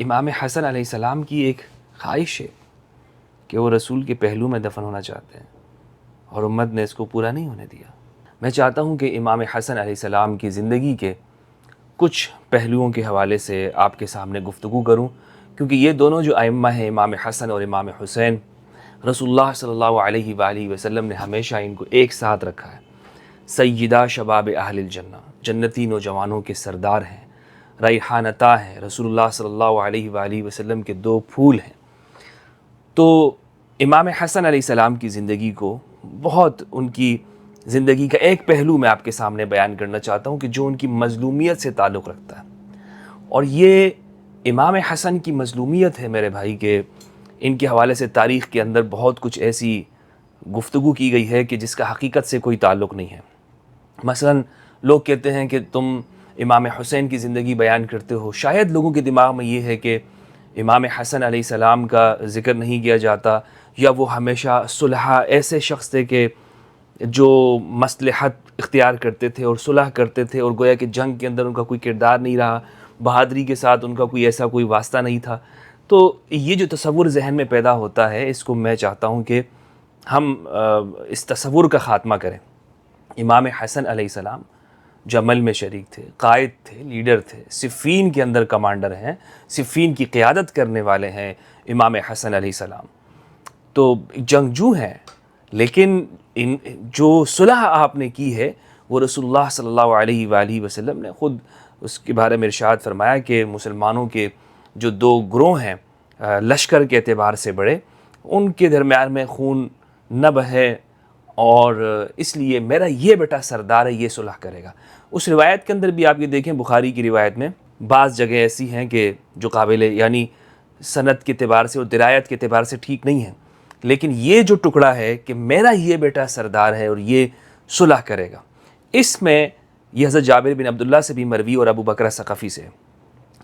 امام حسن علیہ السلام کی ایک خواہش ہے کہ وہ رسول کے پہلو میں دفن ہونا چاہتے ہیں اور امت نے اس کو پورا نہیں ہونے دیا۔ میں چاہتا ہوں کہ امام حسن علیہ السلام کی زندگی کے کچھ پہلوؤں کے حوالے سے آپ کے سامنے گفتگو کروں، کیونکہ یہ دونوں جو ائمہ ہیں، امام حسن اور امام حسین، رسول اللہ صلی اللہ علیہ وآلہ وسلم نے ہمیشہ ان کو ایک ساتھ رکھا ہے۔ سیدہ شباب اہل الجنہ، جنتی نوجوانوں کے سردار ہیں، ریحانتا ہیں، رسول اللہ صلی اللہ علیہ وآلہ وسلم کے دو پھول ہیں۔ تو امام حسن علیہ السلام کی زندگی کو بہت، ان کی زندگی کا ایک پہلو میں آپ کے سامنے بیان کرنا چاہتا ہوں کہ جو ان کی مظلومیت سے تعلق رکھتا ہے۔ اور یہ امام حسن کی مظلومیت ہے میرے بھائی کہ ان کے حوالے سے تاریخ کے اندر بہت کچھ ایسی گفتگو کی گئی ہے کہ جس کا حقیقت سے کوئی تعلق نہیں ہے۔ مثلا لوگ کہتے ہیں کہ تم امام حسین کی زندگی بیان کرتے ہو، شاید لوگوں کے دماغ میں یہ ہے کہ امام حسن علیہ السلام کا ذکر نہیں کیا جاتا، یا وہ ہمیشہ صلحہ ایسے شخص تھے کہ جو مصلحت اختیار کرتے تھے اور صلح کرتے تھے، اور گویا کہ جنگ کے اندر ان کا کوئی کردار نہیں رہا، بہادری کے ساتھ ان کا کوئی ایسا کوئی واسطہ نہیں تھا۔ تو یہ جو تصور ذہن میں پیدا ہوتا ہے، اس کو میں چاہتا ہوں کہ ہم اس تصور کا خاتمہ کریں۔ امام حسن علیہ السلام جمل میں شریک تھے، قائد تھے، لیڈر تھے، صفین کے اندر کمانڈر ہیں، صفین کی قیادت کرنے والے ہیں امام حسن علیہ السلام۔ تو جنگجو ہیں، لیکن جو صلح آپ نے کی ہے وہ رسول اللہ صلی اللہ علیہ وآلہ وسلم نے خود اس کے بارے میں ارشاد فرمایا کہ مسلمانوں کے جو دو گروہ ہیں لشکر کے اعتبار سے بڑے، ان کے درمیان میں خون نہ بہے، اور اس لیے میرا یہ بیٹا سردار ہے، یہ صلح کرے گا۔ اس روایت کے اندر بھی آپ یہ دیکھیں، بخاری کی روایت میں بعض جگہ ایسی ہیں کہ جو قابل یعنی سند کے اعتبار سے اور درایت کے اعتبار سے ٹھیک نہیں ہیں، لیکن یہ جو ٹکڑا ہے کہ میرا یہ بیٹا سردار ہے اور یہ صلح کرے گا، اس میں یہ حضرت جابر بن عبداللہ سے بھی مروی اور ابو بکر ثقفی سے ہے۔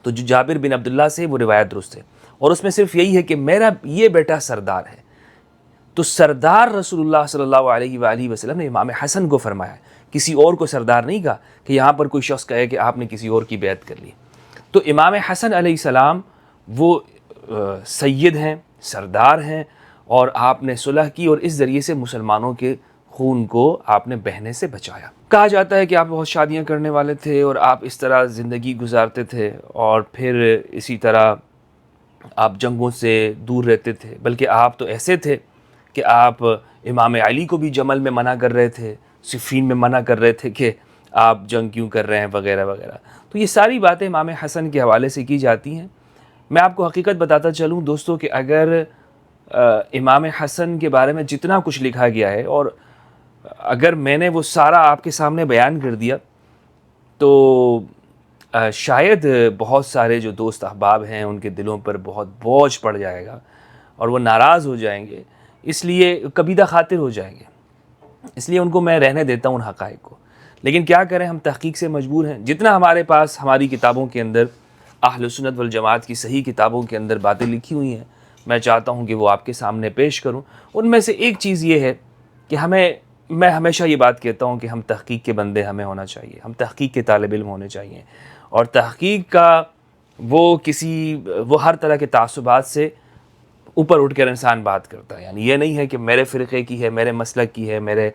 تو جو جابر بن عبداللہ سے وہ روایت درست ہے، اور اس میں صرف یہی ہے کہ میرا یہ بیٹا سردار ہے۔ تو سردار رسول اللہ صلی اللہ علیہ وآلہ وسلم نے امام حسن کو فرمایا، کسی اور کو سردار نہیں کہا کہ یہاں پر کوئی شخص کہے کہ آپ نے کسی اور کی بیعت کر لی۔ تو امام حسن علیہ السلام وہ سید ہیں، سردار ہیں، اور آپ نے صلح کی اور اس ذریعے سے مسلمانوں کے خون کو آپ نے بہنے سے بچایا۔ کہا جاتا ہے کہ آپ بہت شادیاں کرنے والے تھے اور آپ اس طرح زندگی گزارتے تھے، اور پھر اسی طرح آپ جنگوں سے دور رہتے تھے، بلکہ آپ تو ایسے تھے کہ آپ امام علی کو بھی جمل میں منع کر رہے تھے، صفین میں منع کر رہے تھے کہ آپ جنگ کیوں کر رہے ہیں وغیرہ وغیرہ۔ تو یہ ساری باتیں امام حسن کے حوالے سے کی جاتی ہیں۔ میں آپ کو حقیقت بتاتا چلوں دوستو کہ اگر امام حسن کے بارے میں جتنا کچھ لکھا گیا ہے، اور اگر میں نے وہ سارا آپ کے سامنے بیان کر دیا، تو شاید بہت سارے جو دوست احباب ہیں ان کے دلوں پر بہت بوجھ پڑ جائے گا اور وہ ناراض ہو جائیں گے، اس لیے کبیدہ خاطر ہو جائیں گے۔ اس لیے ان کو میں رہنے دیتا ہوں ان حقائق کو، لیکن کیا کریں، ہم تحقیق سے مجبور ہیں۔ جتنا ہمارے پاس ہماری کتابوں کے اندر، اہل سنت والجماعت کی صحیح کتابوں کے اندر باتیں لکھی ہوئی ہیں، میں چاہتا ہوں کہ وہ آپ کے سامنے پیش کروں۔ ان میں سے ایک چیز یہ ہے کہ میں ہمیشہ یہ بات کہتا ہوں کہ ہم تحقیق کے بندے ہمیں ہونا چاہیے، ہم تحقیق کے طالب علم ہونے چاہیے، اور تحقیق کا وہ ہر طرح کے تعصبات سے اوپر اٹھ کر انسان بات کرتا ہے۔ یعنی یہ نہیں ہے کہ میرے فرقے کی ہے، میرے مسلک کی ہے، میرے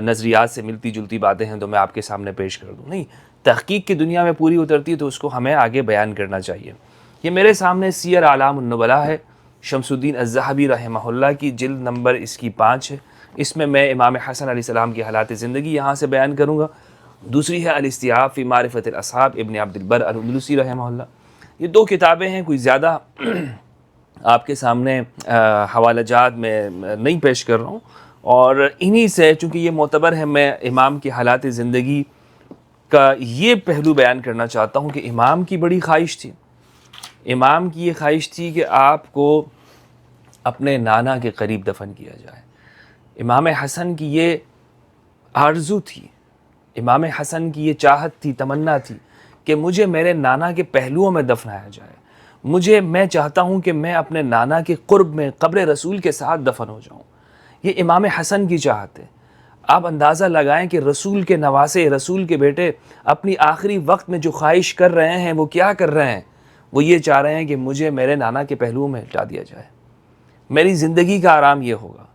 نظریات سے ملتی جلتی باتیں ہیں تو میں آپ کے سامنے پیش کر دوں، نہیں، تحقیق کی دنیا میں پوری اترتی ہے تو اس کو ہمیں آگے بیان کرنا چاہیے۔ یہ میرے سامنے سیر اعلام النبلاء ہے، شمس الدین الذہبی رحمہ اللہ کی، جلد نمبر اس کی 5 ہے۔ اس میں امام حسن علیہ السلام کی حالات زندگی یہاں سے بیان کروں گا۔ دوسری ہے الاستیعاب فی معرفت الاصحاب، ابن عبد البر الاندلسی رحمہ اللہ۔ یہ دو کتابیں ہیں، کوئی زیادہ آپ کے سامنے حوالہ جات میں نہیں پیش کر رہا ہوں، اور انہی سے چونکہ یہ معتبر ہے، میں امام کی حالات زندگی کا یہ پہلو بیان کرنا چاہتا ہوں کہ امام کی بڑی خواہش تھی، امام کی یہ خواہش تھی کہ آپ کو اپنے نانا کے قریب دفن کیا جائے۔ امام حسن کی یہ آرزو تھی، امام حسن کی یہ چاہت تھی، تمنا تھی کہ مجھے میرے نانا کے پہلوؤں میں دفنایا جائے، میں چاہتا ہوں کہ میں اپنے نانا کے قرب میں قبر رسول کے ساتھ دفن ہو جاؤں۔ یہ امام حسن کی چاہت ہے۔ آپ اندازہ لگائیں کہ رسول کے نواسے، رسول کے بیٹے اپنی آخری وقت میں جو خواہش کر رہے ہیں وہ کیا کر رہے ہیں؟ وہ یہ چاہ رہے ہیں کہ مجھے میرے نانا کے پہلو میں لٹا دیا جائے، میری زندگی کا آرام یہ ہوگا۔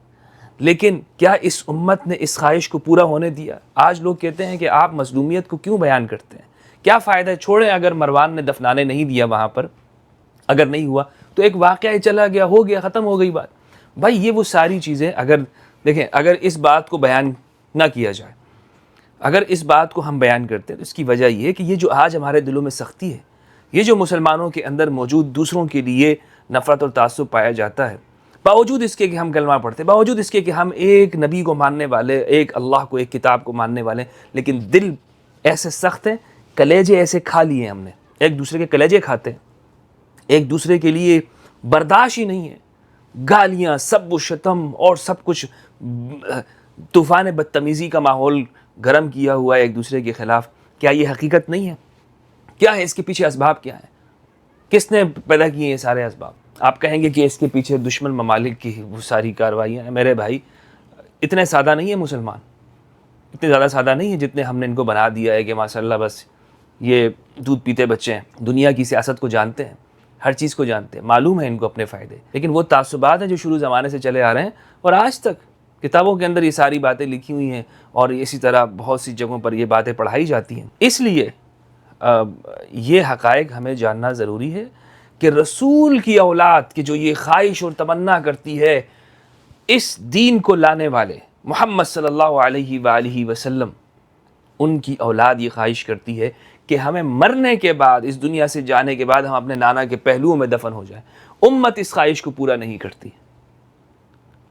لیکن کیا اس امت نے اس خواہش کو پورا ہونے دیا؟ آج لوگ کہتے ہیں کہ آپ مظلومیت کو کیوں بیان کرتے ہیں، کیا فائدہ ہے، چھوڑیں، اگر مروان نے دفنانے نہیں دیا وہاں پر، اگر نہیں ہوا تو ایک واقعہ چلا گیا، ہو گیا، ختم ہو گئی بات۔ بھائی یہ وہ ساری چیزیں اگر دیکھیں، اگر اس بات کو بیان نہ کیا جائے، اگر اس بات کو ہم بیان کرتے ہیں تو اس کی وجہ یہ ہے کہ یہ جو آج ہمارے دلوں میں سختی ہے، یہ جو مسلمانوں کے اندر موجود دوسروں کے لیے نفرت اور تعصب پایا جاتا ہے، باوجود اس کے کہ ہم کلمہ پڑھتے ہیں، باوجود اس کے کہ ہم ایک نبی کو ماننے والے، ایک اللہ کو، ایک کتاب کو ماننے والے، لیکن دل ایسے سخت ہیں، کلیجے ایسے کھا لیے ہیں ہم نے، ایک دوسرے کے کلیجے کھاتے ہیں، ایک دوسرے کے لیے برداشت ہی نہیں ہے، گالیاں، سب و شتم اور سب کچھ، طوفان بدتمیزی کا ماحول گرم کیا ہوا ہے ایک دوسرے کے خلاف۔ کیا یہ حقیقت نہیں ہے؟ کیا ہے اس کے پیچھے اسباب؟ کیا ہے؟ کس نے پیدا کیے یہ سارے اسباب؟ آپ کہیں گے کہ اس کے پیچھے دشمن ممالک کی وہ ساری کارروائیاں ہیں۔ میرے بھائی اتنے سادہ نہیں ہے مسلمان، اتنے زیادہ سادہ نہیں ہے جتنے ہم نے ان کو بنا دیا ہے کہ ماشاء اللہ بس یہ دودھ پیتے بچے ہیں، دنیا کی سیاست کو جانتے ہیں، ہر چیز کو جانتے ہیں، معلوم ہے ان کو اپنے فائدے، لیکن وہ تعصبات ہیں جو شروع زمانے سے چلے آ رہے ہیں اور آج تک کتابوں کے اندر یہ ساری باتیں لکھی ہوئی ہیں اور اسی طرح بہت سی جگہوں پر یہ باتیں پڑھائی جاتی ہیں۔ اس لیے یہ حقائق ہمیں جاننا ضروری ہے کہ رسول کی اولاد کی جو یہ خواہش اور تمنا کرتی ہے، اس دین کو لانے والے محمد صلی اللہ علیہ وآلہ وسلم، ان کی اولاد یہ خواہش کرتی ہے کہ ہمیں مرنے کے بعد، اس دنیا سے جانے کے بعد، ہم اپنے نانا کے پہلوؤں میں دفن ہو جائیں۔ امت اس خواہش کو پورا نہیں کرتی۔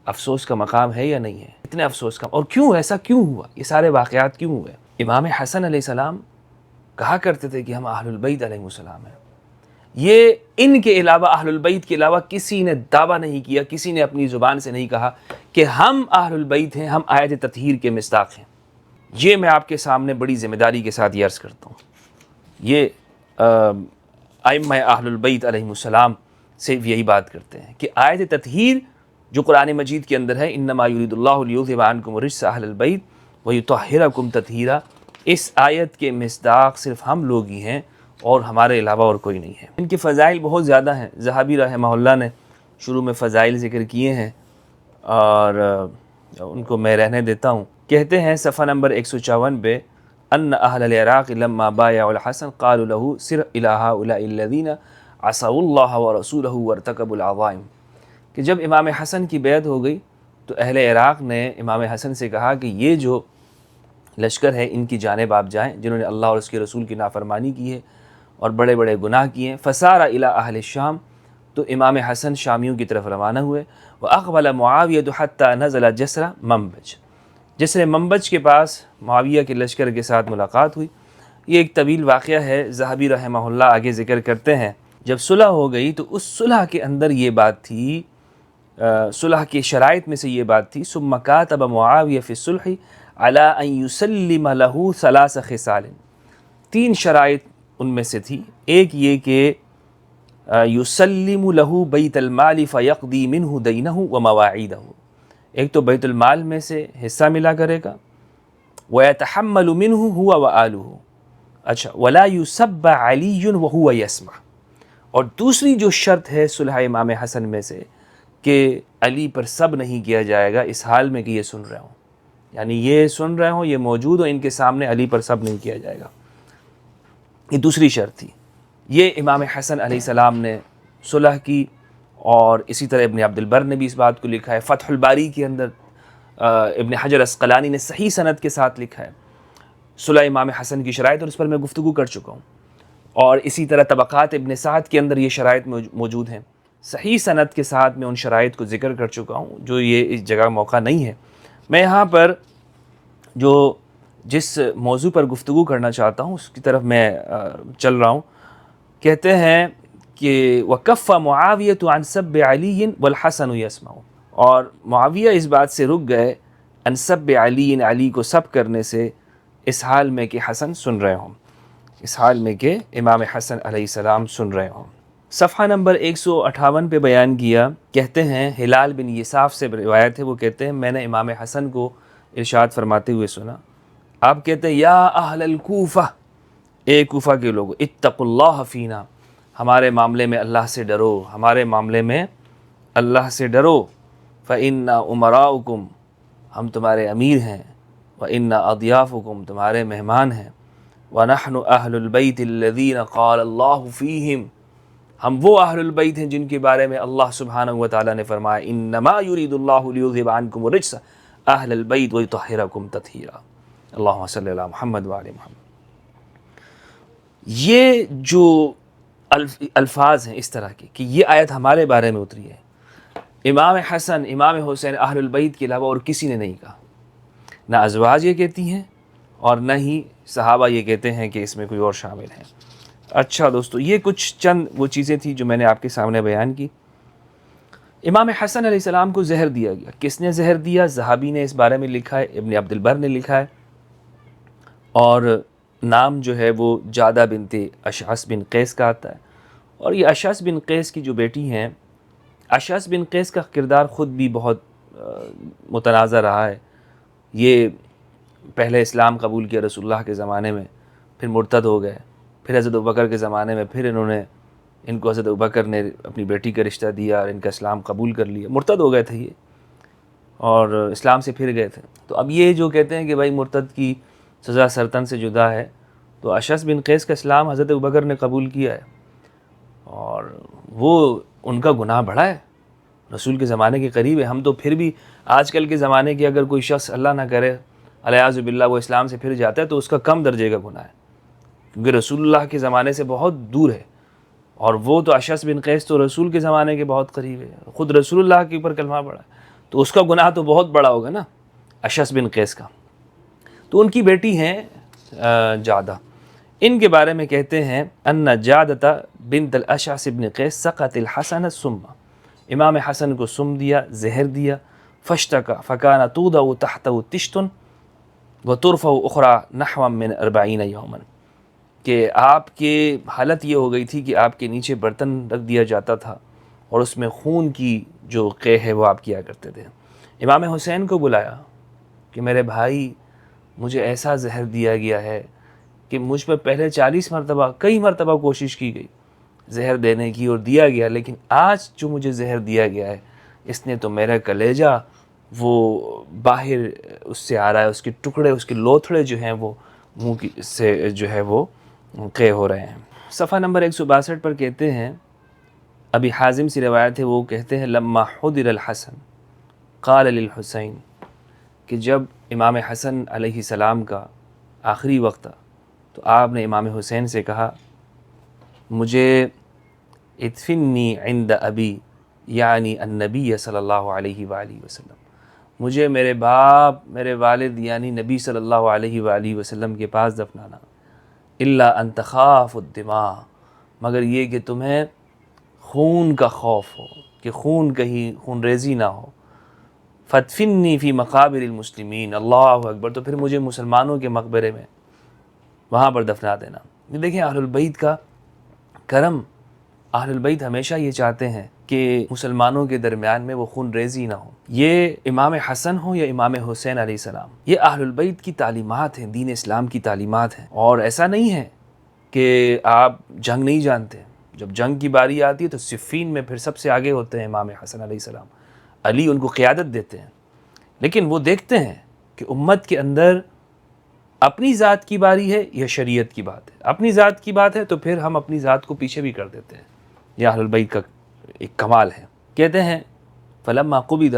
افسوس کا مقام ہے یا نہیں ہے؟ اتنے افسوس کا، اور کیوں ایسا کیوں ہوا؟ یہ سارے واقعات کیوں ہوئے؟ امام حسن علیہ السلام کہا کرتے تھے کہ ہم اہل البیت علیہ السلام ہیں۔ یہ ان کے علاوہ، اہل البیت کے علاوہ کسی نے دعویٰ نہیں کیا، کسی نے اپنی زبان سے نہیں کہا کہ ہم اہل البیت ہیں، ہم آیت تطہیر کے مصداق ہیں۔ یہ میں آپ کے سامنے بڑی ذمہ داری کے ساتھ یہ عرض کرتا ہوں۔ یہ ائمہ اہل البیت علیہ السلام سے یہی بات کرتے ہیں کہ آیت تطہیر جو قرآن مجید کے اندر ہے، انما یرید اللہ لیذھب عنکم الرجس اہل البیت ویطہرکم تطہیرا، اس آیت کے مصداق صرف ہم لوگ ہی ہیں اور ہمارے علاوہ اور کوئی نہیں ہے۔ ان کے فضائل بہت زیادہ ہیں، ذہبی رحمہ اللہ نے شروع میں فضائل ذکر کیے ہیں اور ان کو میں رہنے دیتا ہوں۔ کہتے ہیں صفحہ نمبر 154 پہ، ان اہل العراق لما بایعوا الحسن قالوا له سر الى هؤلاء الذين عصوا الله ورسوله وارتكبوا العظائم، کہ جب امام حسن کی بیعت ہو گئی تو اہل عراق نے امام حسن سے کہا کہ یہ جو لشکر ہے ان کی جانب آپ جائیں جنہوں نے اللہ اور اس کے رسول کی نافرمانی کی ہے اور بڑے بڑے گناہ کیے ہیں۔ فسار الی اہل الشام، تو امام حسن شامیوں کی طرف روانہ ہوئے۔ واقبل معاویہ حتی نزل جسر منبج، جسر منبج کے پاس معاویہ کے لشکر کے ساتھ ملاقات ہوئی۔ یہ ایک طویل واقعہ ہے، ذہبی رحمہ اللہ آگے ذکر کرتے ہیں۔ جب صلح ہو گئی تو اس صلح کے اندر یہ بات تھی، صلح کی شرائط میں سے یہ بات تھی، ثم کاتب معاویہ فی الصلح علی ان یسلم له 3 خصال، 3 شرائط ان میں سے تھی۔ ایک یہ کہ یسلم له بیت المال فیقضی منہ دینہ ومواعیدہ، ایک تو بیت المال میں سے حصہ ملا کرے گا، ویتحمل منہ هو وآلہ، اچھا، ولا یسب علی وہو یسمع، اور دوسری جو شرط ہے صلح امام حسن میں سے کہ علی پر سب نہیں کیا جائے گا اس حال میں کہ یہ سن رہے ہوں، یعنی یہ سن رہے ہوں، یہ موجود ہو، ان کے سامنے علی پر سب نہیں کیا جائے گا، یہ دوسری شرط تھی۔ یہ امام حسن علیہ السلام نے صلح کی، اور اسی طرح ابن عبد البر نے بھی اس بات کو لکھا ہے، فتح الباری کے اندر ابن حجر عسقلانی نے صحیح سند کے ساتھ لکھا ہے صلح امام حسن کی شرائط، اور اس پر میں گفتگو کر چکا ہوں، اور اسی طرح طبقات ابن سعد کے اندر یہ شرائط موجود ہیں، صحیح سند کے ساتھ میں ان شرائط کو ذکر کر چکا ہوں، جو یہ اس جگہ موقع نہیں ہے۔ میں یہاں پر جو جس موضوع پر گفتگو کرنا چاہتا ہوں اس کی طرف میں چل رہا ہوں۔ کہتے ہیں کہ وَكَفَّ مُعَاوِيَةُ عَنْ سَبِّ عَلِيٍّ وَالْحَسَنُ يَسْمَعُ، اور معاویہ اس بات سے رک گئے عن سب علی، علی کو سب کرنے سے، اس حال میں کہ حسن سن رہے ہوں، اس حال میں کہ امام حسن علیہ السلام سن رہے ہوں۔ صفحہ نمبر 158 پہ بیان کیا، کہتے ہیں ہلال بن یساف سے روایت ہے، وہ کہتے ہیں میں نے امام حسن کو ارشاد فرماتے ہوئے سنا، آپ کہتے ہیں یا اہل الکوفہ، اے کوفہ کے لوگوں، اتقوا اللہ فینا، ہمارے معاملے میں اللہ سے ڈرو، ہمارے معاملے میں اللہ سے ڈرو۔ فَإِنَّا أُمَرَاؤُكُمْ، ہم تمہارے امیر ہیں، وَإِنَّا أَضْيَافُكُمْ، تمہارے مہمان ہیں، وَنَحْنُ أَهْلُ الْبَيْتِ الَّذِينَ قَالَ اللَّهُ فِيهِمْ، ہم وہ اہل البیت ہیں جن کے بارے میں اللہ سبحانہ و تعالیٰ نے فرمایا انما یرید اللہ لیذھب عنکم الرجس اہل البیت ویطہرکم تطہیرا۔ اللہم صلی علی محمد وعلی محمد۔ یہ جو الفاظ ہیں اس طرح کے کہ یہ آیت ہمارے بارے میں اتری ہے، امام حسن امام حسین اہل البیت کے علاوہ اور کسی نے نہیں کہا، نہ ازواج یہ کہتی ہیں اور نہ ہی صحابہ یہ کہتے ہیں کہ اس میں کوئی اور شامل ہیں۔ اچھا دوستو، یہ کچھ چند وہ چیزیں تھیں جو میں نے آپ کے سامنے بیان کی۔ امام حسن علیہ السلام کو زہر دیا گیا، کس نے زہر دیا؟ ذہبی نے اس بارے میں لکھا ہے، ابن عبد البر نے لکھا ہے، اور نام جو ہے وہ جادہ بنت اشعث بن قیس کا آتا ہے، اور یہ اشعث بن قیس کی جو بیٹی ہیں، اشعث بن قیس کا کردار خود بھی بہت متنازع رہا ہے۔ یہ پہلے اسلام قبول کیا رسول اللہ کے زمانے میں، پھر مرتد ہو گئے، پھر حضرت ابوبکر کے زمانے میں پھر ان کو حضرت ابوبکر نے اپنی بیٹی کا رشتہ دیا اور ان کا اسلام قبول کر لیا۔ مرتد ہو گئے تھے یہ اور اسلام سے پھر گئے تھے۔ تو اب یہ جو کہتے ہیں کہ بھائی مرتد کی سزا سرطن سے جدا ہے، تو اشعث بن قیس کا اسلام حضرت ابوبکر نے قبول کیا ہے، اور وہ ان کا گناہ بڑھا ہے، رسول کے زمانے کے قریب ہے۔ ہم تو پھر بھی آج کل کے زمانے کے اگر کوئی شخص اللہ نہ کرے الیاذ باللہ وہ اسلام سے پھر جاتا ہے تو اس کا کم درجے کا گناہ ہے، کیونکہ رسول اللہ کے زمانے سے بہت دور ہے، اور وہ تو اشعث بن قیس تو رسول کے زمانے کے بہت قریب ہے، خود رسول اللہ کے اوپر کلمہ پڑھا ہے، تو اس کا گناہ تو بہت بڑا ہوگا نا اشعث بن قیس کا۔ تو ان کی بیٹی ہیں جادہ، ان کے بارے میں کہتے ہیں ان جادۃ بنت الاشعث بن قیس سقت الحسن السم، امام حسن کو سم دیا، زہر دیا، فاشتکى فکان توضع تحتہ تشت وترفع اخرى نحو من 40 یوما، کہ آپ کے حالت یہ ہو گئی تھی کہ آپ کے نیچے برتن رکھ دیا جاتا تھا اور اس میں خون کی جو قے ہے وہ آپ کیا کرتے تھے۔ امام حسین کو بلایا کہ میرے بھائی مجھے ایسا زہر دیا گیا ہے کہ مجھ پر پہلے 40 مرتبہ کئی مرتبہ کوشش کی گئی زہر دینے کی اور دیا گیا، لیکن آج جو مجھے زہر دیا گیا ہے اس نے تو میرا کلیجہ وہ باہر اس سے آ رہا ہے، اس کے ٹکڑے، اس کے لوتھڑے جو ہیں وہ منہ سے جو ہے وہ قے ہو رہے ہیں۔ صفحہ نمبر 162 پر کہتے ہیں، ابی حازم سے روایت ہے، وہ کہتے ہیں لما حضر الحسن قال للحسین، کہ جب امام حسن علیہ السلام کا آخری وقت تھا تو آپ نے امام حسین سے کہا مجھے ادفنی عند ابی یعنی النبی صلی اللہ علیہ وآلہ وسلم، مجھے میرے باپ میرے والد یعنی نبی صلی اللہ علیہ وآلہ وسلم کے پاس دفنانا، الا ان تخاف الدماء، مگر یہ کہ تمہیں خون کا خوف ہو، کہ خون کہیں خون ریزی نہ ہو، فدفنی فی مقابر المسلمین، اللہ اکبر، تو پھر مجھے مسلمانوں کے مقبرے میں وہاں پر دفنا دینا۔ یہ دیکھیں اہل البیت کا کرم، اہل البیت ہمیشہ یہ چاہتے ہیں کہ مسلمانوں کے درمیان میں وہ خون ریزی نہ ہو۔ یہ امام حسن ہو یا امام حسین علیہ السلام، یہ اہل البیت کی تعلیمات ہیں، دین اسلام کی تعلیمات ہیں، اور ایسا نہیں ہے کہ آپ جنگ نہیں جانتے، جب جنگ کی باری آتی ہے تو صفین میں پھر سب سے آگے ہوتے ہیں امام حسن علیہ السلام، علی ان کو قیادت دیتے ہیں، لیکن وہ دیکھتے ہیں کہ امت کے اندر اپنی ذات کی باری ہے یا شریعت کی بات ہے، اپنی ذات کی بات ہے تو پھر ہم اپنی ذات کو پیچھے بھی کر دیتے ہیں۔ یہ اہل البیت کا ایک کمال ہے۔ کہتے ہیں فلما قبض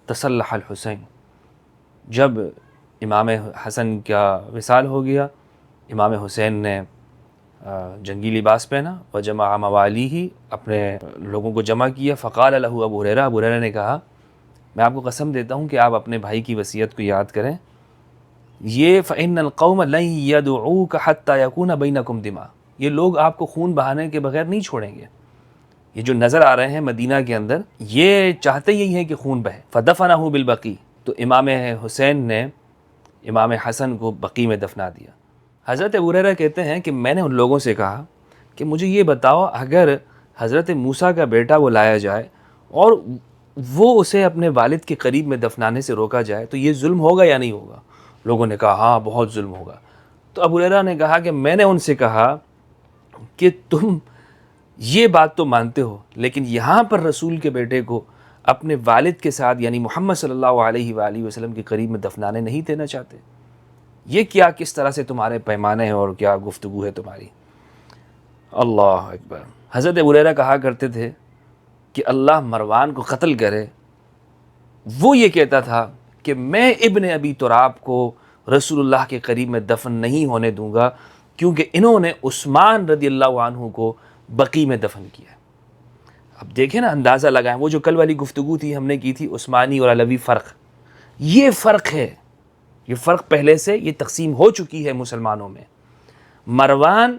تصلح الحسین، جب امام حسن کا وصال ہو گیا، امام حسین نے جنگی لباس پہنا، وجمع موالیہ، اپنے لوگوں کو جمع کیا، فقال له ابو ہریرہ نے کہا میں آپ کو قسم دیتا ہوں کہ آپ اپنے بھائی کی وصیت کو یاد کریں، یہ فإن القوم لن يدعوك حتى يكون بينكم دماء، یہ لوگ آپ کو خون بہانے کے بغیر نہیں چھوڑیں گے، یہ جو نظر آ رہے ہیں مدینہ کے اندر یہ چاہتے یہی ہیں کہ خون بہے۔ فدفنہ بالبقیع، تو امام حسین نے امام حسن کو بقیع میں دفنا دیا۔ حضرت ابو ہریرہ کہتے ہیں کہ میں نے ان لوگوں سے کہا کہ مجھے یہ بتاؤ اگر حضرت موسیٰ کا بیٹا وہ لایا جائے اور وہ اسے اپنے والد کے قریب میں دفنانے سے روکا جائے تو یہ ظلم ہوگا یا نہیں ہوگا؟ لوگوں نے کہا ہاں بہت ظلم ہوگا۔ تو ابو ہریرہ نے کہا کہ میں نے ان سے کہا کہ تم یہ بات تو مانتے ہو، لیکن یہاں پر رسول کے بیٹے کو اپنے والد کے ساتھ یعنی محمد صلی اللہ علیہ وآلہ وسلم کے قریب میں دفنانے نہیں دینا چاہتے۔ یہ کیا کس طرح سے تمہارے پیمانے ہیں اور کیا گفتگو ہے تمہاری؟ اللہ اکبر۔ حضرت ابو ہریرہ کہا کرتے تھے کہ اللہ مروان کو قتل کرے، وہ یہ کہتا تھا کہ میں ابن ابی تراب کو رسول اللہ کے قریب میں دفن نہیں ہونے دوں گا، کیونکہ انہوں نے عثمان رضی اللہ عنہ کو بقیع میں دفن کیا۔ اب دیکھیں نا، اندازہ لگائیں، وہ جو کل والی گفتگو تھی ہم نے کی تھی عثمانی اور علوی فرق، یہ فرق ہے، یہ فرق پہلے سے یہ تقسیم ہو چکی ہے مسلمانوں میں۔ مروان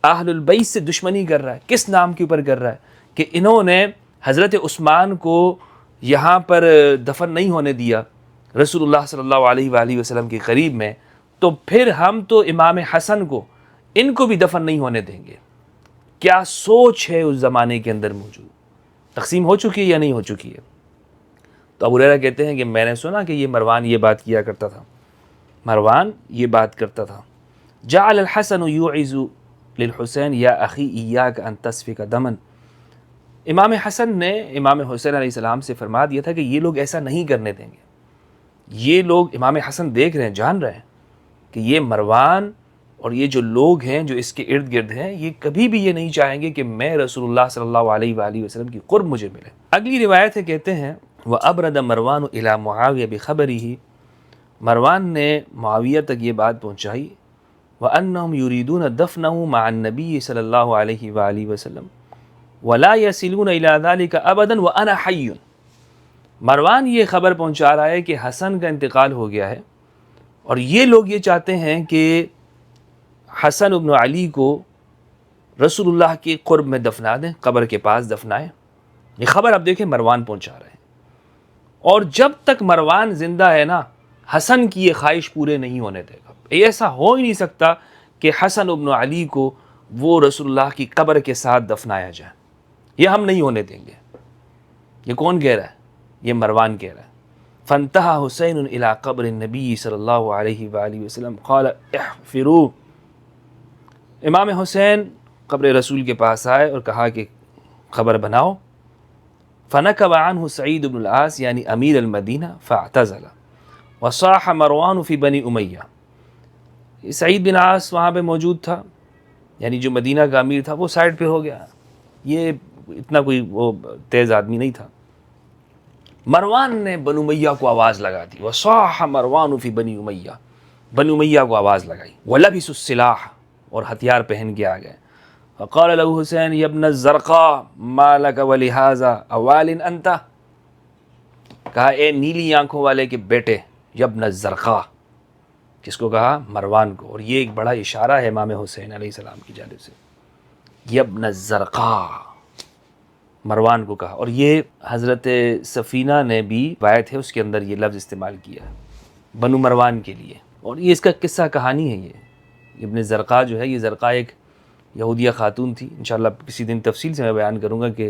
اہل البیت سے دشمنی کر رہا ہے، کس نام کے اوپر کر رہا ہے کہ انہوں نے حضرت عثمان کو یہاں پر دفن نہیں ہونے دیا رسول اللہ صلی اللہ علیہ وآلہ وسلم کے قریب میں، تو پھر ہم تو امام حسن کو ان کو بھی دفن نہیں ہونے دیں گے۔ کیا سوچ ہے اس زمانے کے اندر موجود؟ تقسیم ہو چکی ہے یا نہیں ہو چکی ہے؟ تو ابو ہریرہ کہتے ہیں کہ میں نے سنا کہ یہ مروان یہ بات کیا کرتا تھا، مروان یہ بات کرتا تھا، جعل الحسن یعز للحسین یا اخی ایاک ان تسفک دما۔ امام حسن نے امام حسین علیہ السلام سے فرما دیا تھا کہ یہ لوگ ایسا نہیں کرنے دیں گے۔ یہ لوگ امام حسن دیکھ رہے ہیں، جان رہے ہیں کہ یہ مروان اور یہ جو لوگ ہیں جو اس کے ارد گرد ہیں، یہ کبھی بھی یہ نہیں چاہیں گے کہ میں رسول اللہ صلی اللہ علیہ وآلہ وسلم کی قرب مجھے ملے۔ اگلی روایت ہے، کہتے ہیں وَأَبْرَدَ مروان إِلَى مُعَاوِيَةَ بِخَبَرِهِ، مروان نے معاویہ تک یہ بات پہنچائی وَأَنَّهُمْ يُرِيدُونَ دَفْنَهُ مَعَ النَّبِيِّ صلی اللہ علیہ وآلہ وسلم وَلَا يَصِلُونَ إِلَى ذَلِكَ أَبَدًا وَأَنَا حَيٌّ۔ مروان یہ خبر پہنچا رہا ہے کہ حسن کا انتقال ہو گیا ہے، اور یہ لوگ یہ چاہتے ہیں کہ حسن ابن علی کو رسول اللہ کے قرب میں دفنا دیں، قبر کے پاس دفنائیں۔ یہ خبر اب دیکھیں مروان پہنچا رہے ہیں، اور جب تک مروان زندہ ہے نا، حسن کی یہ خواہش پورے نہیں ہونے دے گا۔ ایسا ہو ہی نہیں سکتا کہ حسن ابن علی کو وہ رسول اللہ کی قبر کے ساتھ دفنایا جائے، یہ ہم نہیں ہونے دیں گے۔ یہ کون کہہ رہا ہے؟ یہ مروان کہہ رہا ہے۔ فانتہا حسین الی قبر النبی صلی اللہ علیہ وآلہ وسلم قال احفروا۔ امام حسین قبر رسول کے پاس آئے اور کہا کہ قبر بناؤ۔ فنکب عنہ سعید بن العاص یعنی امیر المدینہ فاعتزل وصاح مروان فی بنی امیہ۔ سعید بن عاص وہاں پہ موجود تھا، یعنی جو مدینہ کا امیر تھا، وہ سائڈ پہ ہو گیا، یہ اتنا کوئی وہ تیز آدمی نہیں تھا۔ مروان نے بنو امیہ کو آواز لگا دی، وصاح مروان فی بنی امیہ، بنو امیہ کو آواز لگائی، ولبسوا السلاح، اور ہتھیار پہن کے آ گئے۔ فقال له حسین یا ابن الزرقاء ما لک ولہذا اوال انت، کہا اے نیلی آنکھوں والے کے بیٹے، یا ابن الزرقاء، کس کو کہا؟ مروان کو، اور یہ ایک بڑا اشارہ ہے امام حسین علیہ السلام کی جانب سے، یا ابن الزرقاء، مروان کو کہا۔ اور یہ حضرت سفینہ نے بھی روایت ہے، اس کے اندر یہ لفظ استعمال کیا ہے بنو مروان کے لیے، اور یہ اس کا قصہ کہانی ہے۔ یہ ابن زرقاء جو ہے، یہ زرقاء ایک یہودیہ خاتون تھی، انشاءاللہ کسی دن تفصیل سے میں بیان کروں گا کہ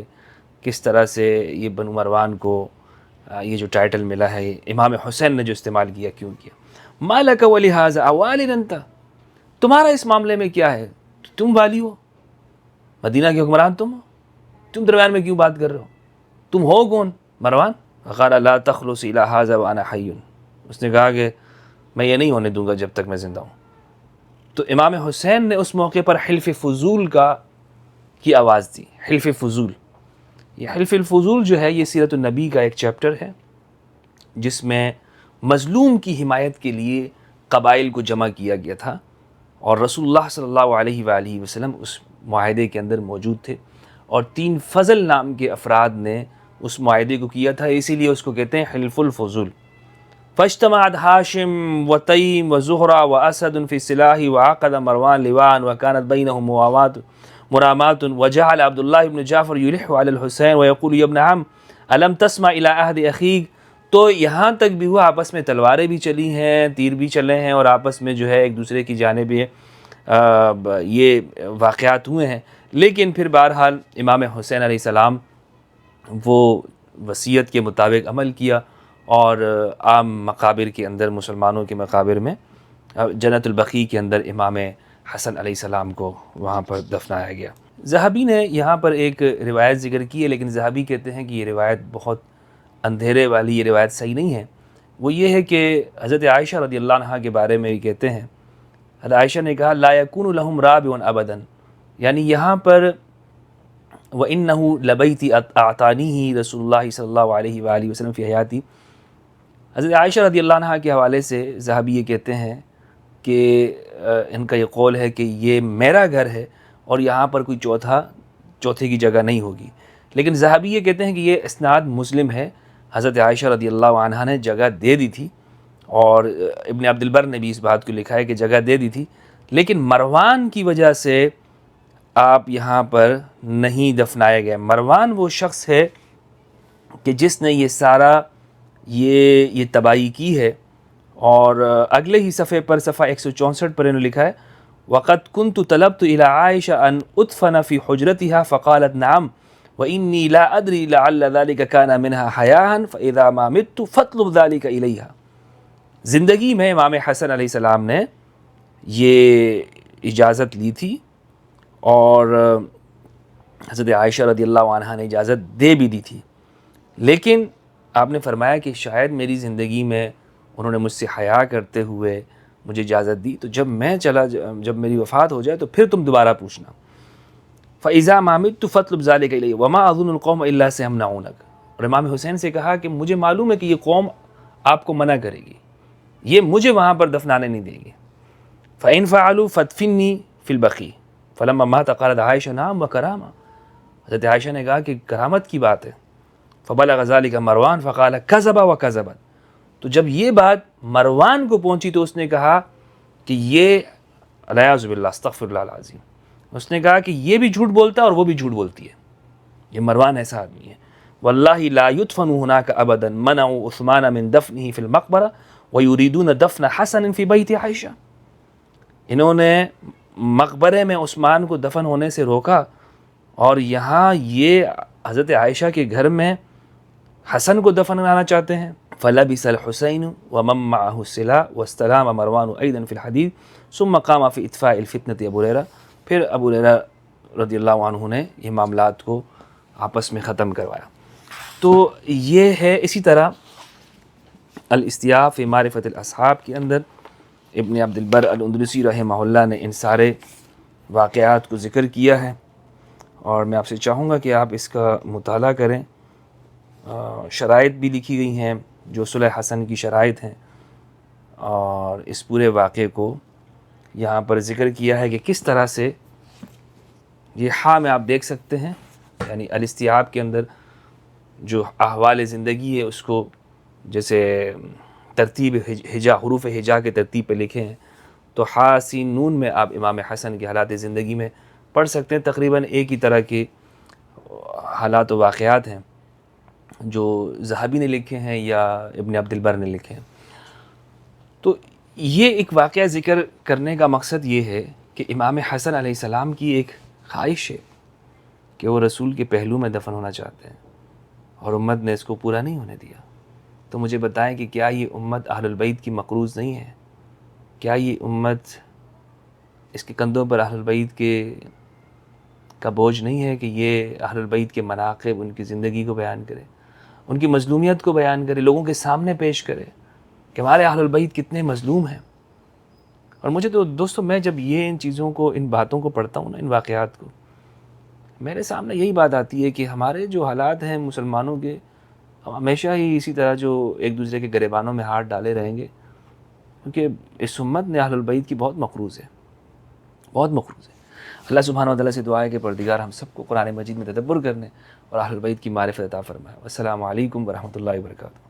کس طرح سے یہ بنو مروان کو یہ جو ٹائٹل ملا ہے، امام حسین نے جو استعمال کیا، کیوں کیا۔ ما لک ولہذا اوال انت، تمہارا اس معاملے میں کیا ہے؟ تم والی ہو، مدینہ کے حکمران تم ہو، تم درمیان میں کیوں بات کر رہے ہو؟ تم ہو کون؟ مروان۔ فقال لا تخلص الی ھذا وانا حی، اس نے کہا کہ میں یہ نہیں ہونے دوں گا جب تک میں زندہ ہوں۔ تو امام حسین نے اس موقع پر حلف فضول کی آواز دی۔ حلف فضول، یہ حلف الفضول جو ہے، یہ سیرت النبی کا ایک چیپٹر ہے جس میں مظلوم کی حمایت کے لیے قبائل کو جمع کیا گیا تھا، اور رسول اللہ صلی اللہ علیہ وآلہ وسلم اس معاہدے کے اندر موجود تھے، اور 3 فضل نام کے افراد نے اس معاہدے کو کیا تھا، اسی لیے اس کو کہتے ہیں حلف الفضول۔ فاجتمعت ہاشم وتیم وزہرہ واسد فی السلاح وعقد مروان لواء وكانت بینہم مرامات وجعل عبداللہ بن جعفر یلح علی الحسین ویقول یا ابن عم الم تسمع الی عہد اخیک۔ تو یہاں تک بھی ہوا، آپس میں تلواریں بھی چلی ہیں، تیر بھی چلے ہیں، اور آپس میں جو ہے ایک دوسرے کی جانب یہ واقعات ہوئے ہیں، لیکن پھر بہرحال امام حسین علیہ السلام وہ وصیت کے مطابق عمل کیا، اور عام مقابر کے اندر، مسلمانوں کے مقابر میں جنت البقیع کے اندر امام حسن علیہ السلام کو وہاں پر دفنایا گیا۔ ذہبی نے یہاں پر ایک روایت ذکر کی ہے، لیکن ذہبی کہتے ہیں کہ یہ روایت بہت اندھیرے والی، یہ روایت صحیح نہیں ہے۔ وہ یہ ہے کہ حضرت عائشہ رضی اللہ عنہا کے بارے میں یہ کہتے ہیں، حضرت عائشہ نے کہا لا یکون لہم رابع ابدا، یعنی یہاں پر وَإِنَّهُ لَبَيْتِ أَعْطَانِيهِ رسول اللہ صلی اللہ علیہ وآلہ وسلم فی حیاتی۔ حضرت عائشہ رضی اللہ عنہا کے حوالے سے ذہبی یہ کہتے ہیں کہ ان کا یہ قول ہے کہ یہ میرا گھر ہے اور یہاں پر کوئی چوتھے کی جگہ نہیں ہوگی، لیکن ذہبی یہ کہتے ہیں کہ یہ اسناد مسلم ہے، حضرت عائشہ رضی اللہ عنہا نے جگہ دے دی تھی، اور ابن عبد البر نے بھی اس بات کو لکھا ہے کہ جگہ دے دی تھی، لیکن مروان کی وجہ سے آپ یہاں پر نہیں دفنائے گئے۔ مروان وہ شخص ہے کہ جس نے یہ سارا یہ تباہی کی ہے، اور اگلے ہی صفحے پر صفحہ 164 پر انہوں نے لکھا ہے وَقَدْ كُنْتُ طَلَبْتُ إِلَىٰ عَائِشَةَ أَنْ أُدْفَنَ فِي حُجْرَتِهَا فَقَالَتْ نَعَمْ وَإِنِّي لَا أَدْرِي لَعَلَّ ذَلِكَ كَانَ مِنْهَا حَيَاءً فَإِذَا مَا مِتُّ فَاطْلُبْ ذَلِكَ إِلَيْهَا۔ زندگی میں امام حسن علیہ السلام نے یہ اجازت لی تھی، اور حضرت عائشہ رضی اللہ عنہا نے اجازت دے بھی دی تھی، لیکن آپ نے فرمایا کہ شاید میری زندگی میں انہوں نے مجھ سے حیا کرتے ہوئے مجھے اجازت دی، تو جب میری وفات ہو جائے تو پھر تم دوبارہ پوچھنا۔ فَإِذَا مَا مِتُّ فَاطْلُبْ ذَلِكَ إِلَيَّ وَمَا أَظُنُّ الْقَوْمَ إِلَّا سَيَمْنَعُونَكَ۔ اور امام حسین سے کہا کہ مجھے معلوم ہے کہ یہ قوم آپ کو منع کرے گی، یہ مجھے وہاں پر دفنانے نہیں دیں گے۔ فَإِنْ فَعَلُوا فَادْفِنِّي فِي الْبَقِيعِ فَلَمَّا مَاتَ قَالَتْ عَائِشَةُ نَعَمْ وَكَرَامَةٌ۔ حضرت عائشہ نے کہا کہ کرامت کی بات ہے۔ فَبَلَغَ ذَلِكَ مروان فَقَالَ كَذَبَ وَكَذَبَتْ۔ تو جب یہ بات مروان کو پہنچی تو اس نے کہا کہ یہ الیاذ باللہ استغفر اللہ العظیم، اس نے کہا کہ یہ بھی جھوٹ بولتا ہے اور وہ بھی جھوٹ بولتی ہے، یہ مروان ایسا آدمی ہے۔ واللہ لا يدفن هناك ابدا منعوا عثمان من دفنه في المقبرة ويريدون دفن حسن في بيت عائشہ۔ انہوں نے مقبرے میں عثمان کو دفن ہونے سے روکا، اور یہاں یہ حضرت عائشہ کے گھر میں حسن کو دفن کرانا چاہتے ہیں۔ فلبس الحسین ومن معه السلاح واستلام مروان ايضا في الحديث ثم قام في اطفاء الفتنة ابو ہریرہ۔ پھر ابو ہریرہ رضی اللہ عنہ نے یہ معاملات کو آپس میں ختم کروایا۔ تو یہ ہے اسی طرح الاستیاف فی معرفت الاصحاب کے اندر ابن عبد البر الاندلسی رحمہ اللہ نے ان سارے واقعات کو ذکر کیا ہے، اور میں آپ سے چاہوں گا کہ آپ اس کا مطالعہ کریں۔ شرائط بھی لکھی گئی ہیں جو صلح حسن کی شرائط ہیں، اور اس پورے واقعے کو یہاں پر ذکر کیا ہے کہ کس طرح سے یہ میں آپ دیکھ سکتے ہیں، یعنی الاستیاب کے اندر جو احوال زندگی ہے اس کو جیسے ترتیب ہجا، حروف ہجا کے ترتیب پہ لکھے ہیں، تو سین نون میں آپ امام حسن کے حالات زندگی میں پڑھ سکتے ہیں۔ تقریباً ایک ہی طرح کے حالات و واقعات ہیں جو ذہبی نے لکھے ہیں یا ابن عبد البر نے لکھے ہیں۔ تو یہ ایک واقعہ ذکر کرنے کا مقصد یہ ہے کہ امام حسن علیہ السلام کی ایک خواہش ہے کہ وہ رسول کے پہلو میں دفن ہونا چاہتے ہیں، اور امت نے اس کو پورا نہیں ہونے دیا۔ تو مجھے بتائیں کہ کیا یہ امت اہل البیت کی مقروض نہیں ہے؟ کیا یہ امت اس کے کندھوں پر اہل البیت کا بوجھ نہیں ہے کہ یہ اہل البیت کے مناقب، ان کی زندگی کو بیان کرے، ان کی مظلومیت کو بیان کرے، لوگوں کے سامنے پیش کرے کہ ہمارے اہل البیت کتنے مظلوم ہیں؟ اور مجھے تو دوستو، میں جب یہ ان چیزوں کو، ان باتوں کو پڑھتا ہوں نا، ان واقعات کو، میرے سامنے یہی بات آتی ہے کہ ہمارے جو حالات ہیں مسلمانوں کے، ہم ہمیشہ ہی اسی طرح جو ایک دوسرے کے گریبانوں میں ہاتھ ڈالے رہیں گے، کیونکہ اس امت نے اہل البیت کی بہت مقروض ہے، بہت مقروض ہے۔ اللہ سبحانہ و تعالیٰ سے دعا ہے کہ پروردگار ہم سب کو قرآن مجید میں تدبر کرنے اور اہل البیت کی معرفت عطا فرمائے۔ السلام علیکم ورحمۃ اللہ وبرکاتہ۔